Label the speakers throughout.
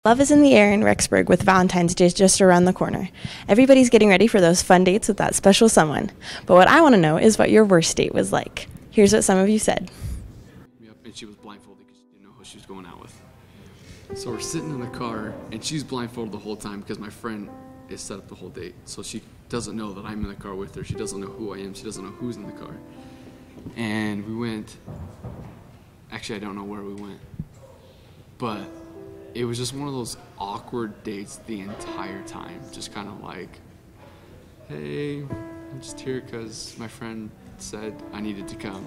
Speaker 1: Love is in the air in Rexburg with Valentine's Day just around the corner. Everybody's getting ready for those fun dates with that special someone. But what I want to know is what your worst date was like. Here's what some of you said.
Speaker 2: Yep, and she was blindfolded because she didn't know who she was going out with. So we're sitting in the car, and she's blindfolded the whole time because my friend is set up the whole date. So she doesn't know that I'm in the car with her. She doesn't know who I am. She doesn't know who's in the car. And we went, actually I don't know where we went, but it was just one of those awkward dates the entire time. Just kind of like, hey, I'm just here because my friend said I needed to come,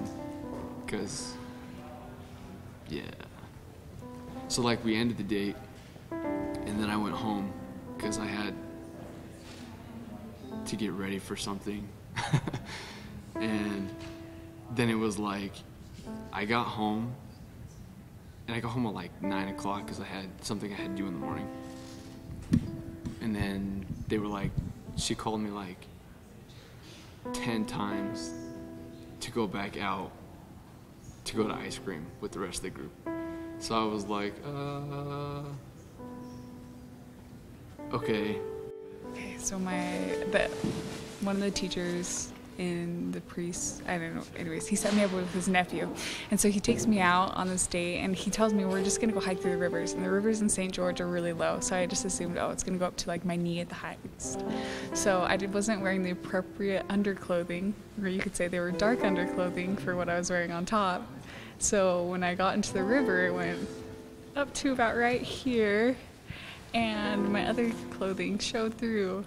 Speaker 2: because, yeah. So like we ended the date, and then I went home because I had to get ready for something. And then it was like, I got home, and I got home at like 9 o'clock because I had something I had to do in the morning. And then they were like, she called me like 10 times to go back out to go to ice cream with the rest of the group. So I was like, okay.
Speaker 3: Okay, so one of the teachers in the I don't know, anyways, he set me up with his nephew. And so he takes me out on this date, and he tells me we're just gonna go hike through the rivers. And the rivers in St. George are really low, so I just assumed, oh, it's gonna go up to like my knee at the highest. So I wasn't wearing the appropriate underclothing, or you could say they were dark underclothing for what I was wearing on top. So when I got into the river, it went up to about right here, and my other clothing showed through.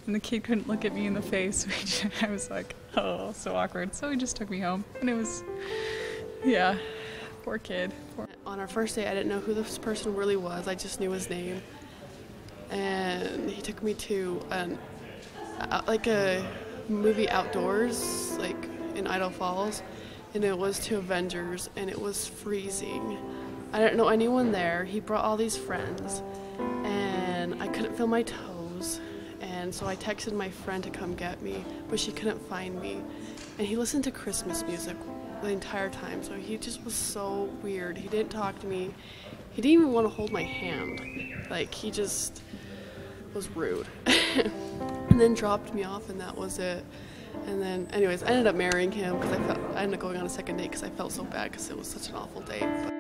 Speaker 3: And the kid couldn't look at me in the face, which I was like, oh, so awkward. So he just took me home, and it was, yeah, poor kid.
Speaker 4: On our first date, I didn't know who this person really was. I just knew his name. And he took me to like a movie outdoors, like in Idaho Falls, and it was to Avengers, and it was freezing. I didn't know anyone there. He brought all these friends, and I couldn't feel my toes. And so I texted my friend to come get me, but she couldn't find me. And he listened to Christmas music the entire time, so he just was so weird. He didn't talk to me. He didn't even want to hold my hand. Like, he just was rude. And then dropped me off, and that was it. And then, anyways, I ended up marrying him because I ended up going on a second date because I felt so bad because it was such an awful date.